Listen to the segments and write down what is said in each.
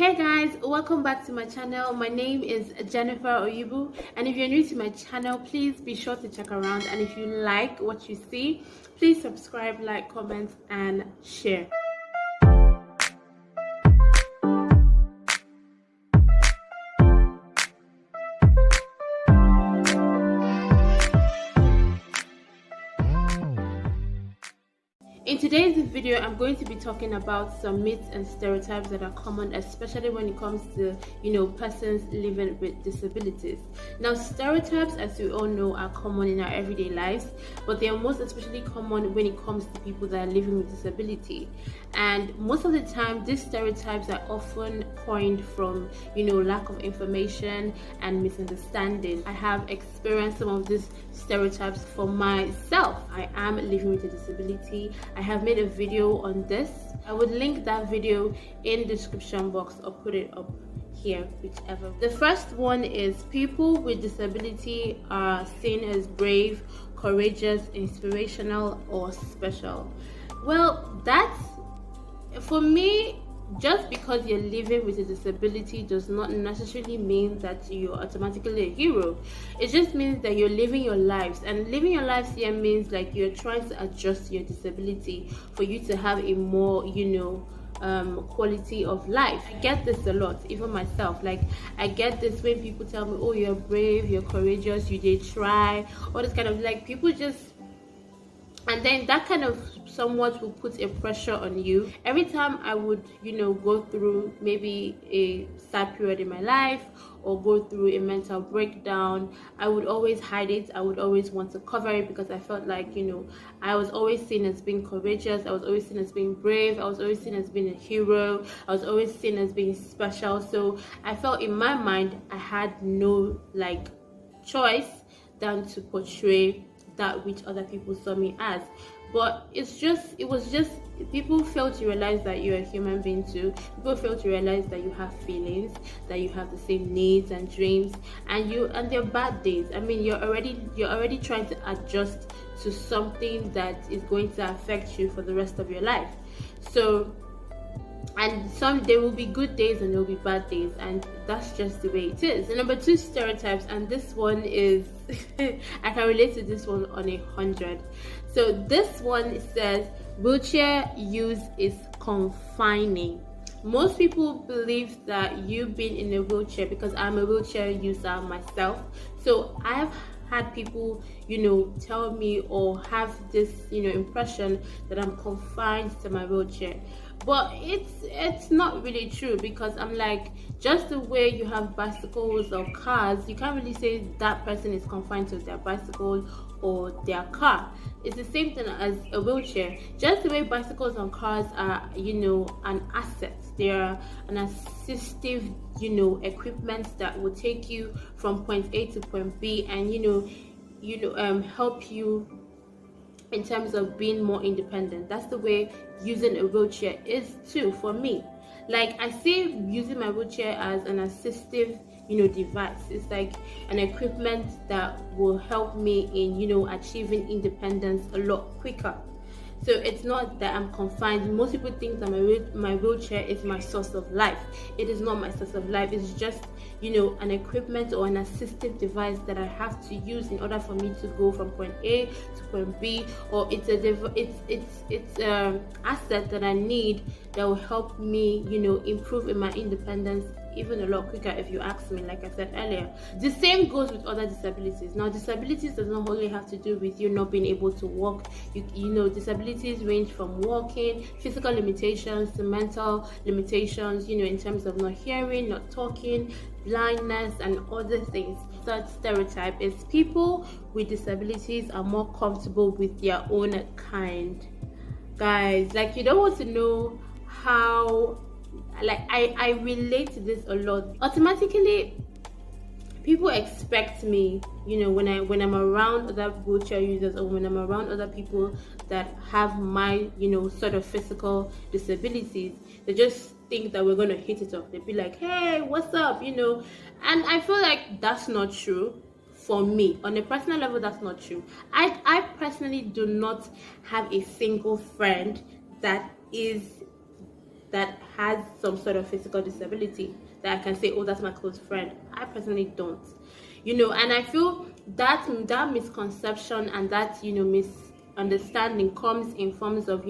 Hey guys, welcome back to my channel. My name is Jennifer Oyibu, and if you're new to my channel, please be sure to check around, and if you like what you see, please subscribe, like, comment and share. In today's video, I'm going to be talking about some myths and stereotypes that are common, especially when it comes to, persons living with disabilities. Now, stereotypes, as we all know, are common in our everyday lives, but they are most especially common when it comes to people that are living with disability. And most of the time, these stereotypes are often coined from, lack of information and misunderstanding. I have experienced some of these stereotypes for myself. I am living with a disability. I have made a video on this. I would link that video in the description box or put it up here, whichever. The first one is people with disability are seen as brave, courageous, inspirational, or special. Well, that's, for me, just because you're living with a disability does not necessarily mean that you're automatically a hero. It just means that you're living your lives, and living your lives here means like you're trying to adjust your disability for you to have a more quality of life. I get this a lot, even myself. Like, I get this when people tell me, oh, you're brave, you're courageous, you did try, all this kind of, like, people just, and then that kind of somewhat will put a pressure on you. Every time I would go through maybe a sad period in my life or go through a mental breakdown, I would always hide it. I would always want to cover it because I felt like I was always seen as being courageous, I was always seen as being brave, I was always seen as being a hero, I was always seen as being special. So I felt in my mind I had no choice than to portray that which other people saw me as. But it was just people fail to realize that you're a human being too. People fail to realize that you have feelings, that you have the same needs and dreams, and there are bad days. I mean, you're already trying to adjust to something that is going to affect you for the rest of your life. So, and there will be good days and there will be bad days, and that's just the way it is. The number two stereotypes, and this one is I can relate to this one on 100. So this one says wheelchair use is confining. Most people believe that you being in a wheelchair, because I'm a wheelchair user myself, so I have had people tell me or have this impression that I'm confined to my wheelchair. But it's not really true, because I'm like, just the way you have bicycles or cars, you can't really say that person is confined to their bicycle or their car. It's the same thing as a wheelchair. Just the way bicycles and cars are an asset, they are an assistive equipment that will take you from point A to point B and help you in terms of being more independent. That's the way using a wheelchair is too for me. Like, I see using my wheelchair as an assistive device. It's like an equipment that will help me in achieving independence a lot quicker. So it's not that I'm confined. Most people think that my wheelchair is my source of life. It is not my source of life. It's just an equipment or an assistive device that I have to use in order for me to go from point A to point B, or it's an asset that I need that will help me improve in my independence even a lot quicker, if you ask me, like I said earlier. The same goes with other disabilities. Now, disabilities does not only have to do with you not being able to walk. Disabilities range from walking, physical limitations, to mental limitations, in terms of not hearing, not talking, blindness, and other things. Third stereotype is people with disabilities are more comfortable with their own kind. Guys, you don't want to know how, I relate to this a lot. Automatically, people expect me, when I'm around other wheelchair users, or when I'm around other people that have my, sort of physical disabilities, they just think that we're gonna hit it off. They'd be like, hey, what's up, and I feel like that's not true. For me, on a personal level, that's not true. I personally do not have a single friend that is that has some sort of physical disability that I can say, oh, that's my close friend. I personally don't, and I feel that misconception and that misunderstanding comes in forms of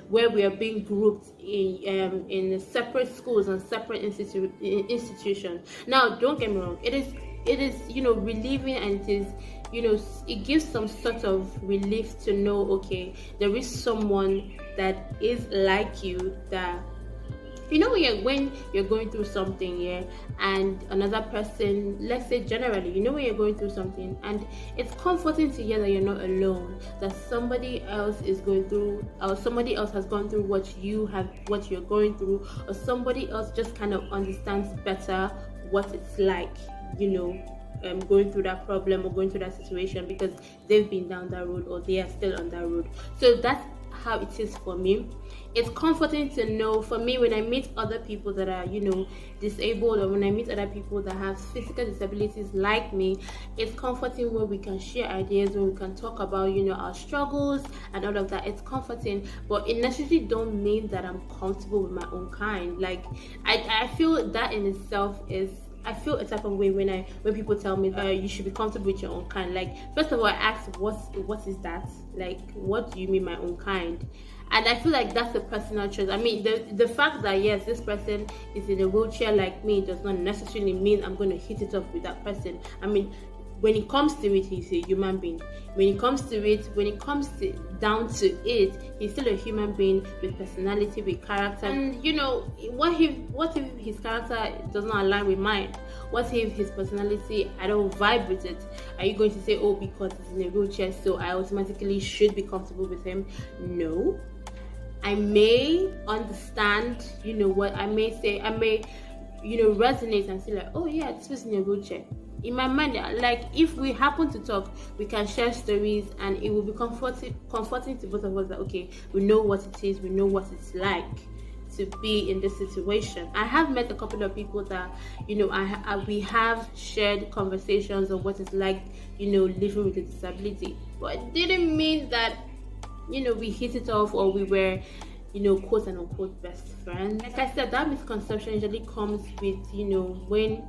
where we are being grouped in separate schools and separate institutions. Now, don't get me wrong, it is relieving, and it gives some sort of relief to know, okay, there is someone that is like you, that when you're going through something, and another person, let's say generally, when you're going through something, and it's comforting to hear that you're not alone, that somebody else is going through, or somebody else has gone through what you're going through, or somebody else just kind of understands better what it's like, going through that problem or going through that situation, because they've been down that road or they are still on that road. So that's how it is for me. It's comforting to know, for me, when I meet other people that are disabled, or when I meet other people that have physical disabilities like me, it's comforting where we can share ideas, where we can talk about our struggles and all of that. It's comforting, but it necessarily don't mean that I'm comfortable with my own kind. Like I feel that in itself is, I feel a type of way when people tell me you should be comfortable with your own kind. Like, first of all, I ask, what is that? Like, what do you mean my own kind? And I feel like that's a personal choice. I mean, the fact that yes, this person is in a wheelchair like me does not necessarily mean I'm going to hit it off with that person. I mean, when it comes to it, he's a human being. When it comes down to it, he's still a human being with personality, with character. And what if his character does not align with mine? What if his personality, I don't vibe with it? Are you going to say, oh, because he's in a wheelchair, so I automatically should be comfortable with him? No. I may understand, what I may say. I may, resonate and say like, oh yeah, this person in a wheelchair. In my mind, like, if we happen to talk, we can share stories, and it will be comforting to both of us that, okay, we know what it is, we know what it's like to be in this situation. I have met a couple of people that, we have shared conversations of what it's like, living with a disability, but it didn't mean that, we hit it off, or we were, quote and unquote best friends. Like I said, that misconception usually comes with, when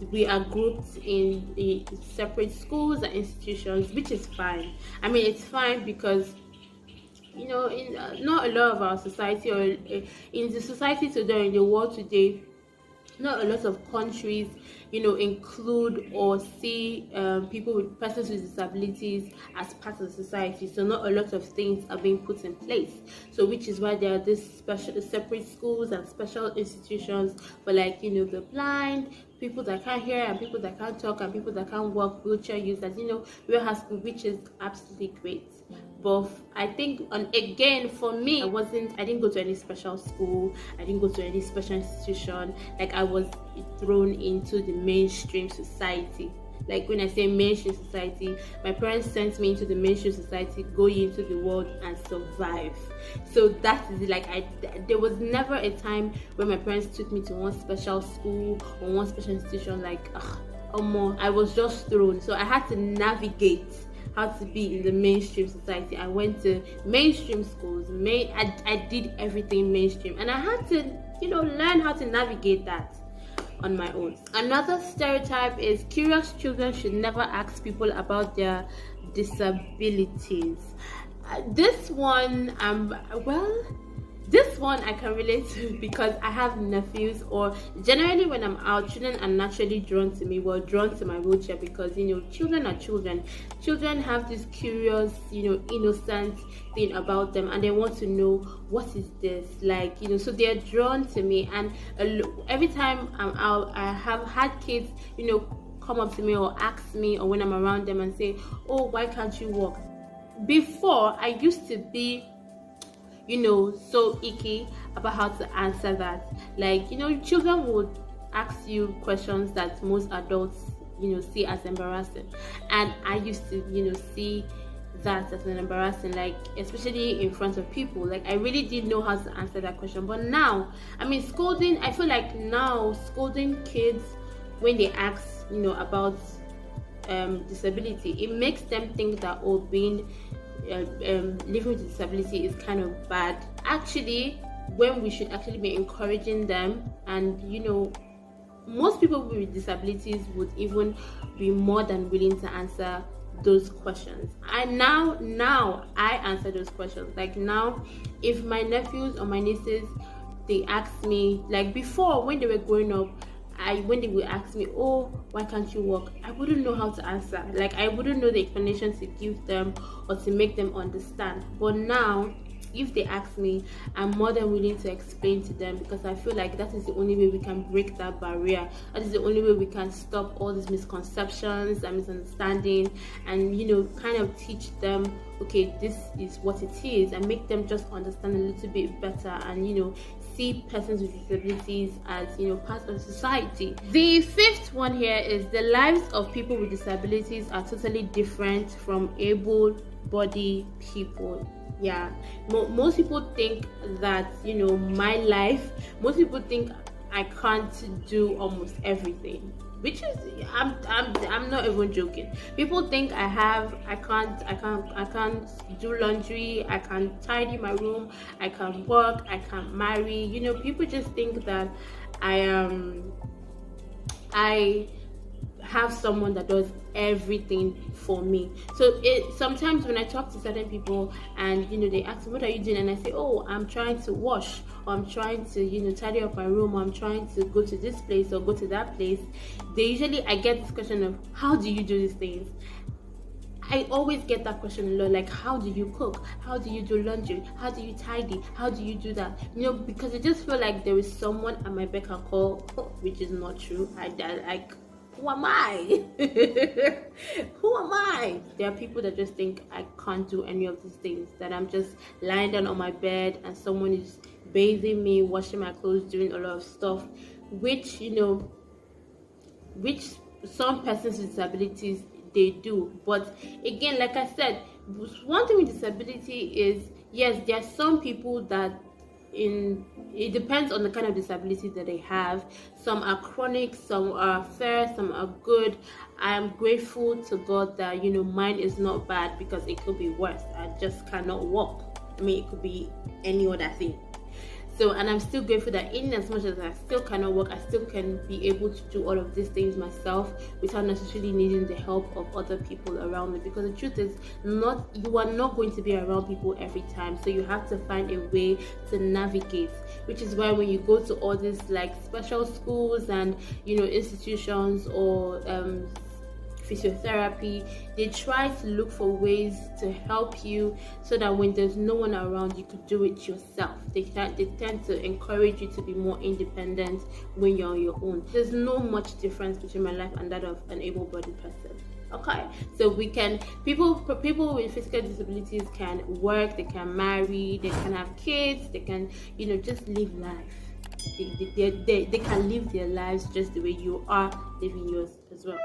we are grouped in separate schools and institutions, which is fine. I mean, it's fine because in not a lot of our society, or in the society today, in the world today, not a lot of countries include or see persons with disabilities as part of society. So not a lot of things are being put in place, so which is why there are these separate schools and special institutions for, like, the blind, people that can't hear, and people that can't talk, and people that can't walk, wheelchair users, real high school, which is absolutely great. But I think, again, for me, I didn't go to any special school, I didn't go to any special institution. Like, I was thrown into the mainstream society. Like, when I say mainstream society, my parents sent me into the mainstream society, go into the world and survive. So that is like, there was never a time when my parents took me to one special school or one special institution. Like, I was just thrown. So I had to navigate how to be in the mainstream society. I went to mainstream schools. I did everything mainstream, and I had to, learn how to navigate that on my own. Another stereotype is curious children should never ask people about their disabilities. This one I can relate to, because I have nephews, or generally when I'm out, children are naturally drawn to me, drawn to my wheelchair, because children are children. Children have this curious, innocent thing about them, and they want to know, what is this like, so they're drawn to me. And every time I'm out, I have had kids come up to me or ask me, or when I'm around them, and say, oh, why can't you walk? Before, I used to be so icky about how to answer that. Like, children would ask you questions that most adults see as embarrassing, and I used to see that as an embarrassing, like, especially in front of people. Like, I really didn't know how to answer that question. But now, I mean, I feel like now scolding kids when they ask about disability, it makes them think that, oh, being living with disability is kind of bad. Actually, when we should actually be encouraging them. And most people with disabilities would even be more than willing to answer those questions. Now I answer those questions. Like now, if my nephews or my nieces, they ask me, like before when they were growing up, when they would ask me, oh, why can't you walk, I wouldn't know how to answer. Like I wouldn't know the explanation to give them or to make them understand. But now, if they ask me, I'm more than willing to explain to them, because I feel like that is the only way we can break that barrier. That is the only way we can stop all these misconceptions and misunderstanding, and kind of teach them, okay, this is what it is, and make them just understand a little bit better, and see persons with disabilities as part of society. The fifth one here is the lives of people with disabilities are totally different from able-bodied people. Yeah, most people think that my life, most people think I can't do almost everything, which is I'm not even joking. People think I can't do laundry, I can't tidy my room, I can't work, I can't marry. People just think that I have someone that does everything for me. So sometimes when I talk to certain people and they ask me, what are you doing, and I say, oh, I'm trying to wash, or I'm trying to tidy up my room, or I'm trying to go to this place or go to that place, I get this question of, how do you do these things? I always get that question a lot, like, how do you cook, how do you do laundry, how do you tidy, how do you do that? Because I just feel like there is someone at my beck and call, which is not true. Who am I? Who am I? There are people that just think I can't do any of these things, that I'm just lying down on my bed and someone is bathing me, washing my clothes, doing a lot of stuff, which some persons with disabilities, they do. But again, like I said, one thing with disability is, yes, there are some people that it depends on the kind of disability that they have. Some are chronic, some are fair, some are good. I am grateful to God that mine is not bad, because it could be worse. I just cannot walk. I mean, it could be any other thing. So, and I'm still grateful that in as much as I still cannot work, I still can be able to do all of these things myself without necessarily needing the help of other people around me. Because the truth is, you are not going to be around people every time. So you have to find a way to navigate, which is why when you go to all these like special schools and institutions or physiotherapy, they try to look for ways to help you, so that when there's no one around, you could do it yourself. They tend to encourage you to be more independent when you're on your own. There's no much difference between my life and that of an able-bodied person. Okay, so people with physical disabilities can work, they can marry, they can have kids, they can just live life. They can live their lives just the way you are living yours as well.